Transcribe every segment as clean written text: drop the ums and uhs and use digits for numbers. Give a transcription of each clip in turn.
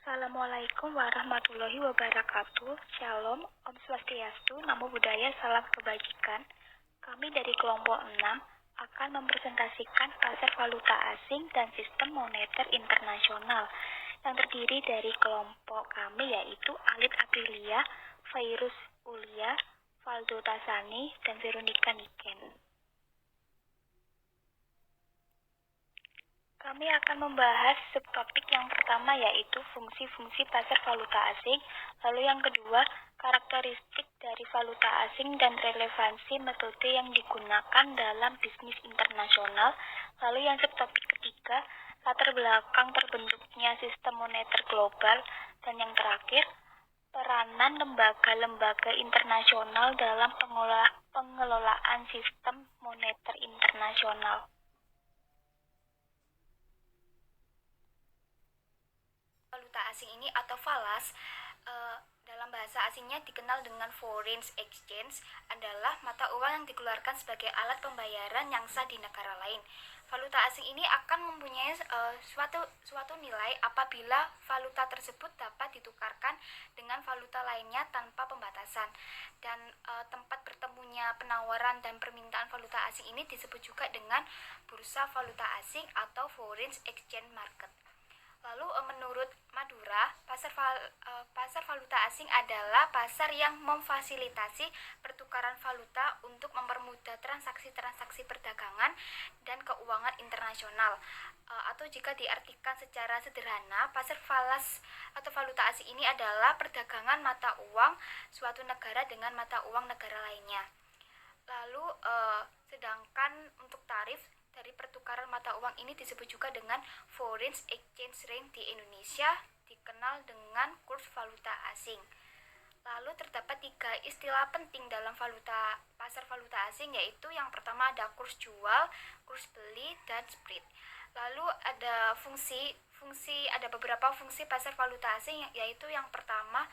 Assalamualaikum warahmatullahi wabarakatuh. Shalom, Om Swastiastu, Namo Buddhaya, Salam Kebajikan. Kami dari kelompok 6 akan mempresentasikan pasar valuta asing dan sistem moneter internasional yang terdiri dari kelompok kami yaitu Alit Aprilia, Fairuz Ulia, Faldo Tasani, dan Veronica Niken. Kami akan membahas subtopik yang pertama yaitu fungsi-fungsi pasar valuta asing, lalu yang kedua karakteristik dari valuta asing dan relevansi metode yang digunakan dalam bisnis internasional, lalu yang subtopik ketiga latar belakang terbentuknya sistem moneter global, dan yang terakhir peranan lembaga-lembaga internasional dalam pengelolaan sistem moneter internasional. Valuta asing ini atau falas dalam bahasa asingnya dikenal dengan foreign exchange adalah mata uang yang dikeluarkan sebagai alat pembayaran yang sah di negara lain. Valuta asing ini akan mempunyai suatu nilai apabila valuta tersebut dapat ditukarkan dengan valuta lainnya tanpa pembatasan. Dan tempat bertemunya penawaran dan permintaan valuta asing ini disebut juga dengan bursa valuta asing atau foreign exchange market. Lalu menurut Madura, pasar valuta asing adalah pasar yang memfasilitasi pertukaran valuta untuk mempermudah transaksi-transaksi perdagangan dan keuangan internasional. Atau jika diartikan secara sederhana, pasar falas atau valuta asing ini adalah perdagangan mata uang suatu negara dengan mata uang negara lainnya. Lalu sedangkan untuk tarif dari pertukaran mata uang ini disebut juga dengan foreign exchange rate di Indonesia, dikenal dengan kurs valuta asing. Lalu terdapat 3 istilah penting dalam pasar valuta asing, yaitu yang pertama ada kurs jual, kurs beli, dan spread. Lalu ada beberapa fungsi pasar valuta asing, yaitu yang pertama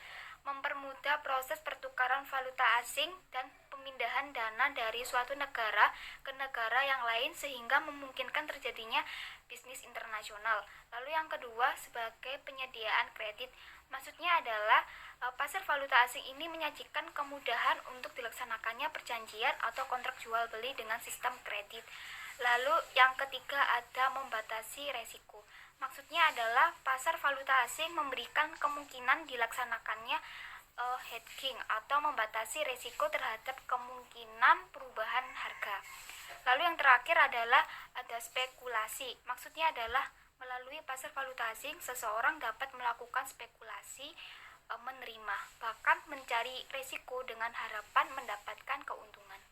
mempermudah proses pertukaran valuta asing dan pemindahan dana dari suatu negara ke negara yang lain sehingga memungkinkan terjadinya bisnis internasional. Lalu yang kedua sebagai penyediaan kredit. Maksudnya adalah pasar valuta asing ini menyajikan kemudahan untuk dilaksanakannya perjanjian atau kontrak jual beli dengan sistem kredit. Lalu yang ketiga ada membatasi resiko. Maksudnya adalah pasar valuta asing memberikan kemungkinan dilaksanakannya hedging atau membatasi resiko terhadap kemungkinan perubahan harga. Lalu yang terakhir adalah ada spekulasi. Maksudnya adalah melalui pasar valuta asing seseorang dapat melakukan spekulasi, menerima, bahkan mencari resiko dengan harapan mendapatkan keuntungan.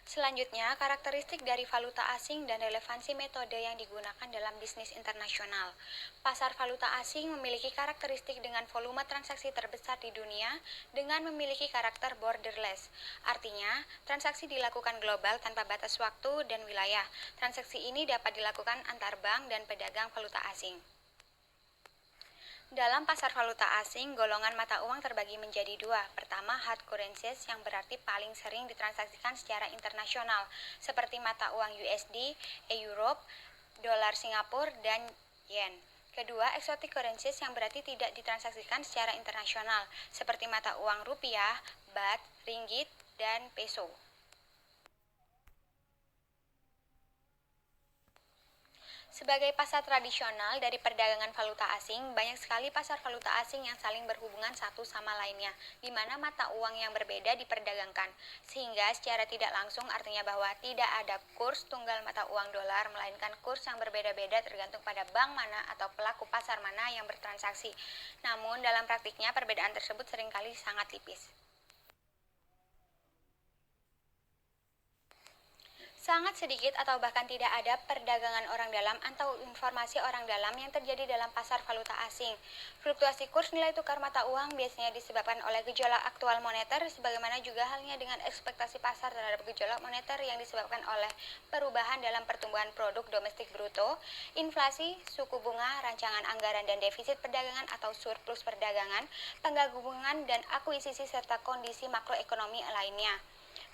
Selanjutnya, karakteristik dari valuta asing dan relevansi metode yang digunakan dalam bisnis internasional. Pasar valuta asing memiliki karakteristik dengan volume transaksi terbesar di dunia dengan memiliki karakter borderless. Artinya, transaksi dilakukan global tanpa batas waktu dan wilayah. Transaksi ini dapat dilakukan antar bank dan pedagang valuta asing. Dalam pasar valuta asing, golongan mata uang terbagi menjadi 2. Pertama, hard currencies yang berarti paling sering ditransaksikan secara internasional, seperti mata uang USD, Europe, dolar Singapura, dan yen. Kedua, exotic currencies yang berarti tidak ditransaksikan secara internasional, seperti mata uang rupiah, baht, ringgit, dan peso. Sebagai pasar tradisional dari perdagangan valuta asing, banyak sekali pasar valuta asing yang saling berhubungan satu sama lainnya, di mana mata uang yang berbeda diperdagangkan, sehingga secara tidak langsung artinya bahwa tidak ada kurs tunggal mata uang dolar, melainkan kurs yang berbeda-beda tergantung pada bank mana atau pelaku pasar mana yang bertransaksi. Namun, dalam praktiknya perbedaan tersebut seringkali sangat tipis. Sangat sedikit atau bahkan tidak ada perdagangan orang dalam atau informasi orang dalam yang terjadi dalam pasar valuta asing. Fluktuasi kurs nilai tukar mata uang biasanya disebabkan oleh gejolak aktual moneter, sebagaimana juga halnya dengan ekspektasi pasar terhadap gejolak moneter yang disebabkan oleh perubahan dalam pertumbuhan produk domestik bruto, inflasi, suku bunga, rancangan anggaran dan defisit perdagangan atau surplus perdagangan, penggabungan dan akuisisi serta kondisi makroekonomi lainnya.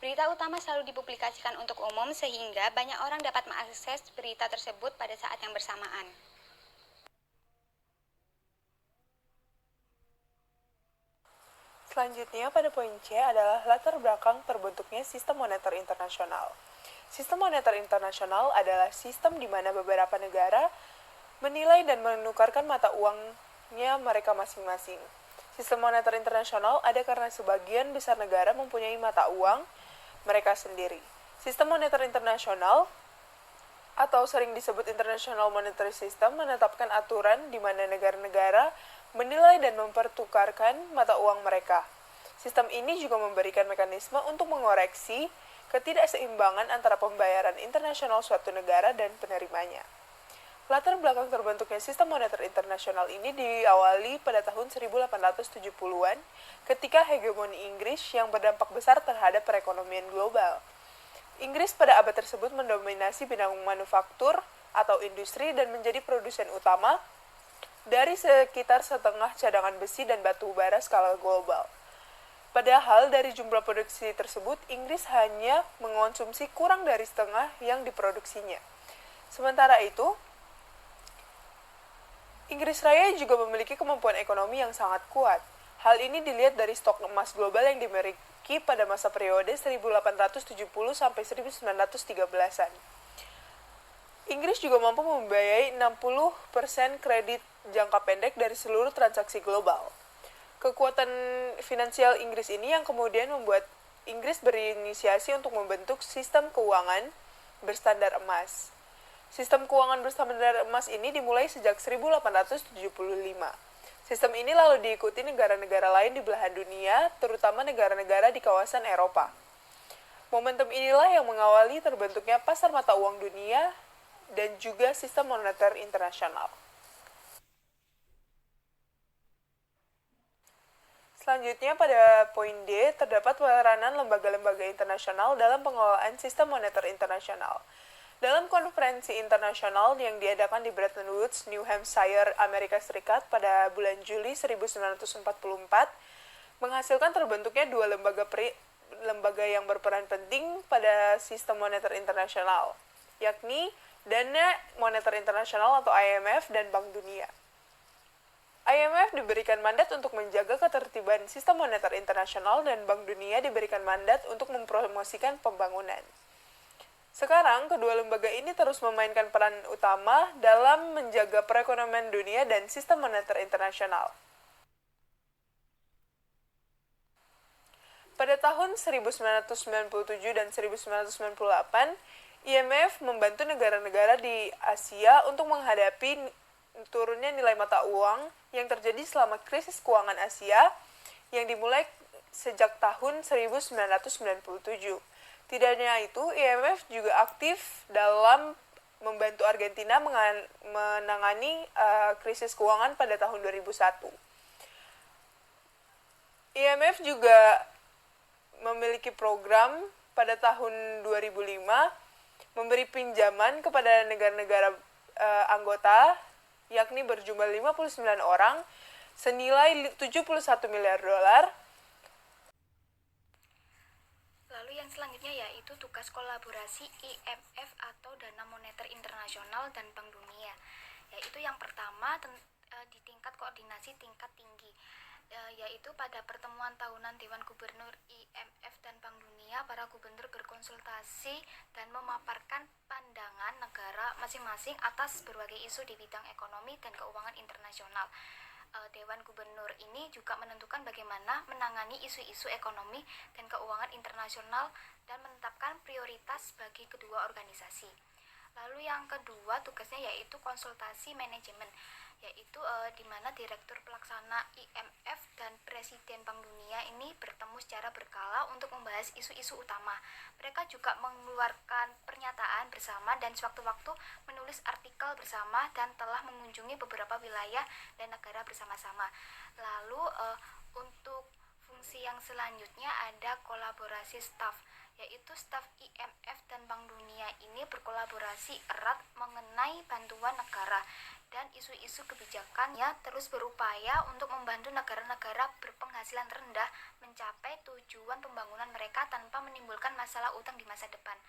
Berita utama selalu dipublikasikan untuk umum sehingga banyak orang dapat mengakses berita tersebut pada saat yang bersamaan. Selanjutnya pada poin C adalah latar belakang terbentuknya sistem moneter internasional. Sistem moneter internasional adalah sistem di mana beberapa negara menilai dan menukarkan mata uangnya mereka masing-masing. Sistem moneter internasional ada karena sebagian besar negara mempunyai mata uang mereka sendiri. Sistem moneter internasional atau sering disebut International Monetary System menetapkan aturan di mana negara-negara menilai dan mempertukarkan mata uang mereka. Sistem ini juga memberikan mekanisme untuk mengoreksi ketidakseimbangan antara pembayaran internasional suatu negara dan penerimanya. Latar belakang terbentuknya sistem moneter internasional ini diawali pada tahun 1870-an ketika hegemoni Inggris yang berdampak besar terhadap perekonomian global. Inggris pada abad tersebut mendominasi bidang manufaktur atau industri dan menjadi produsen utama dari sekitar setengah cadangan besi dan batu bara skala global. Padahal dari jumlah produksi tersebut, Inggris hanya mengonsumsi kurang dari setengah yang diproduksinya. Sementara itu, Inggris Raya juga memiliki kemampuan ekonomi yang sangat kuat. Hal ini dilihat dari stok emas global yang dimiliki pada masa periode 1870 sampai 1913-an. Inggris juga mampu membiayai 60% kredit jangka pendek dari seluruh transaksi global. Kekuatan finansial Inggris ini yang kemudian membuat Inggris berinisiasi untuk membentuk sistem keuangan berstandar emas. Sistem keuangan berstandar emas ini dimulai sejak 1875. Sistem ini lalu diikuti negara-negara lain di belahan dunia, terutama negara-negara di kawasan Eropa. Momentum inilah yang mengawali terbentuknya pasar mata uang dunia dan juga sistem moneter internasional. Selanjutnya pada poin D, terdapat peranan lembaga-lembaga internasional dalam pengelolaan sistem moneter internasional. Dalam konferensi internasional yang diadakan di Bretton Woods, New Hampshire, Amerika Serikat pada bulan Juli 1944, menghasilkan terbentuknya dua lembaga yang berperan penting pada sistem moneter internasional, yakni Dana Moneter Internasional atau IMF dan Bank Dunia. IMF diberikan mandat untuk menjaga ketertiban sistem moneter internasional dan Bank Dunia diberikan mandat untuk mempromosikan pembangunan. Sekarang, kedua lembaga ini terus memainkan peran utama dalam menjaga perekonomian dunia dan sistem moneter internasional. Pada tahun 1997 dan 1998, IMF membantu negara-negara di Asia untuk menghadapi turunnya nilai mata uang yang terjadi selama krisis keuangan Asia yang dimulai sejak tahun 1997. Tidak hanya itu, IMF juga aktif dalam membantu Argentina menangani krisis keuangan pada tahun 2001. IMF juga memiliki program pada tahun 2005 memberi pinjaman kepada negara-negara anggota, yakni berjumlah 59 orang, senilai 71 miliar dolar. Lalu yang selanjutnya yaitu tugas kolaborasi IMF atau Dana Moneter Internasional dan Bank Dunia. Yaitu yang pertama di tingkat koordinasi tingkat tinggi, yaitu pada pertemuan tahunan Dewan Gubernur IMF dan Bank Dunia, para gubernur berkonsultasi dan memaparkan pandangan negara masing-masing atas berbagai isu di bidang ekonomi dan keuangan internasional. Dewan Gubernur ini juga menentukan bagaimana menangani isu-isu ekonomi dan keuangan internasional dan menetapkan prioritas bagi kedua organisasi. Lalu yang kedua tugasnya yaitu konsultasi manajemen, yaitu di mana Direktur Pelaksana IMF dan Presiden Bank Dunia ini bertemu secara berkala untuk membahas isu-isu utama. Mereka juga mengeluarkan pernyataan bersama dan sewaktu-waktu menulis artikel bersama dan telah mengunjungi beberapa wilayah dan negara bersama-sama. Lalu untuk fungsi yang selanjutnya ada kolaborasi staff, yaitu staf IMF dan Bank Dunia ini berkolaborasi erat mengenai bantuan negara dan isu-isu kebijakannya terus berupaya untuk membantu negara-negara berpenghasilan rendah mencapai tujuan pembangunan mereka tanpa menimbulkan masalah utang di masa depan.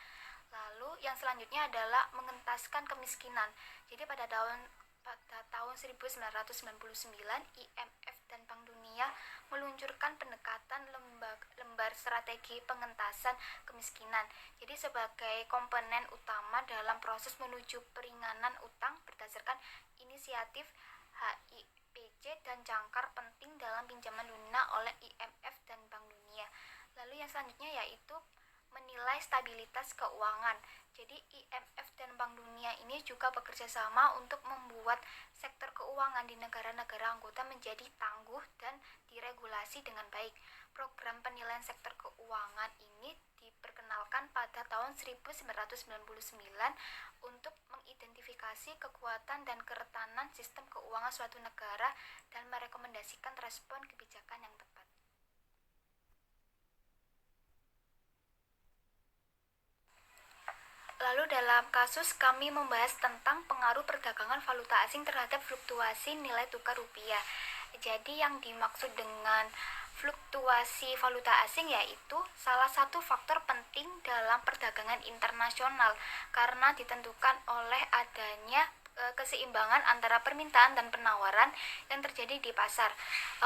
Lalu yang selanjutnya adalah mengentaskan kemiskinan. Jadi pada tahun 1999, IMF dan Bank Dunia meluncurkan pendekatan lembar strategi pengentasan kemiskinan. Jadi sebagai komponen utama dalam proses menuju peringanan utang berdasarkan inisiatif HIPC dan jangkar penting dalam pinjaman lunak oleh IMF dan Bank Dunia. Lalu yang selanjutnya yaitu menilai stabilitas keuangan. Jadi IMF dan Bank Dunia ini juga bekerja sama untuk membuat sektor keuangan di negara-negara anggota menjadi tangguh dan diregulasi dengan baik. Program penilaian sektor keuangan ini diperkenalkan pada tahun 1999 untuk mengidentifikasi kekuatan dan kerentanan sistem keuangan suatu negara dan merekomendasikan respon kebijakan yang tepat. Lalu dalam kasus kami membahas tentang pengaruh perdagangan valuta asing terhadap fluktuasi nilai tukar rupiah. Jadi yang dimaksud dengan fluktuasi valuta asing yaitu salah satu faktor penting dalam perdagangan internasional karena ditentukan oleh adanya keseimbangan antara permintaan dan penawaran yang terjadi di pasar.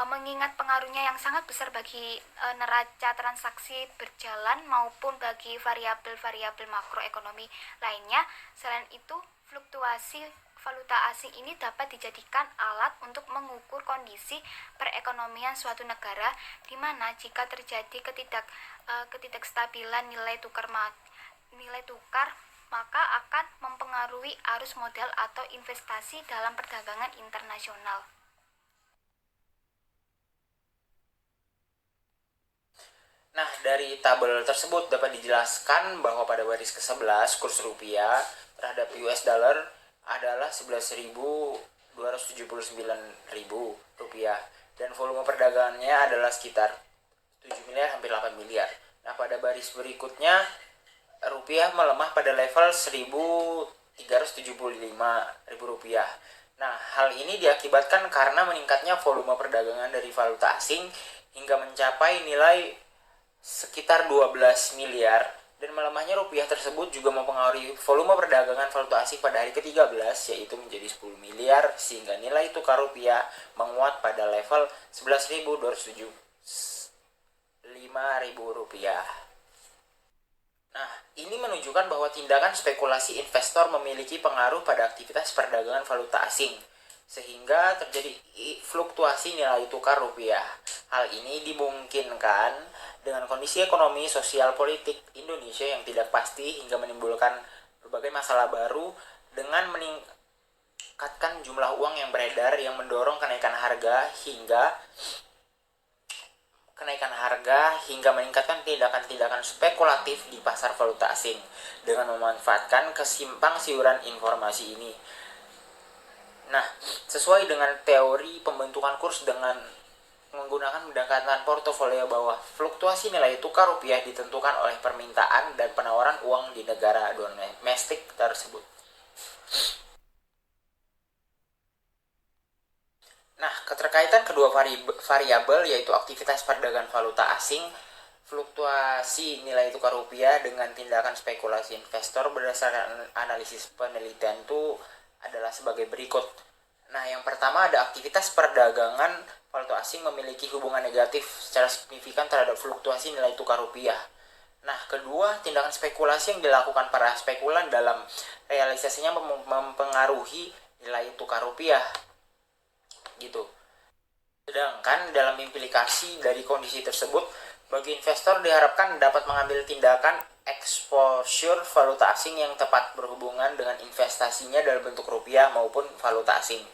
Mengingat pengaruhnya yang sangat besar bagi neraca transaksi berjalan maupun bagi variabel-variabel makroekonomi lainnya. Selain itu, fluktuasi valuta asing ini dapat dijadikan alat untuk mengukur kondisi perekonomian suatu negara, di mana jika terjadi ketidakstabilan nilai tukar maka akan mempengaruhi arus modal atau investasi dalam perdagangan internasional. Nah, dari tabel tersebut dapat dijelaskan bahwa pada baris ke-11 kurs rupiah terhadap US dollar adalah 11.279.000 rupiah dan volume perdagangannya adalah sekitar 7 miliar hampir 8 miliar. Nah, pada baris berikutnya rupiah melemah pada level 1.375.000 rupiah. Nah, hal ini diakibatkan karena meningkatnya volume perdagangan dari valuta asing hingga mencapai nilai sekitar 12 miliar dan melemahnya rupiah tersebut juga mempengaruhi volume perdagangan valuta asing pada hari ke-13 yaitu menjadi 10 miliar sehingga nilai tukar rupiah menguat pada level 11.275.000 rupiah. Nah, ini menunjukkan bahwa tindakan spekulasi investor memiliki pengaruh pada aktivitas perdagangan valuta asing, sehingga terjadi fluktuasi nilai tukar rupiah. Hal ini dimungkinkan dengan kondisi ekonomi, sosial, politik Indonesia yang tidak pasti hingga menimbulkan berbagai masalah baru dengan meningkatkan jumlah uang yang beredar yang mendorong kenaikan harga hingga meningkatkan tindakan-tindakan spekulatif di pasar valuta asing dengan memanfaatkan kesimpang siuran informasi ini. Nah, sesuai dengan teori pembentukan kurs dengan menggunakan pendekatan portofolio bahwa fluktuasi nilai tukar rupiah ditentukan oleh permintaan dan penawaran uang di negara domestik tersebut. Nah, keterkaitan kedua variabel yaitu aktivitas perdagangan valuta asing, fluktuasi nilai tukar rupiah dengan tindakan spekulasi investor berdasarkan analisis penelitian itu adalah sebagai berikut. Nah, yang pertama ada aktivitas perdagangan valuta asing memiliki hubungan negatif secara signifikan terhadap fluktuasi nilai tukar rupiah. Nah, kedua, tindakan spekulasi yang dilakukan para spekulan dalam realisasinya mempengaruhi nilai tukar rupiah. Gitu. Sedangkan dalam implikasi dari kondisi tersebut, bagi investor diharapkan dapat mengambil tindakan exposure valuta asing yang tepat berhubungan dengan investasinya dalam bentuk rupiah maupun valuta asing,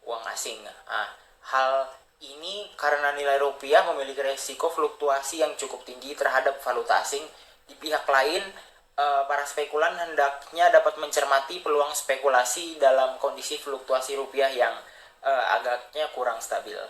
uang asing. Nah, hal ini karena nilai rupiah memiliki resiko fluktuasi yang cukup tinggi terhadap valuta asing. Di pihak lain, para spekulan hendaknya dapat mencermati peluang spekulasi dalam kondisi fluktuasi rupiah yang agaknya kurang stabil.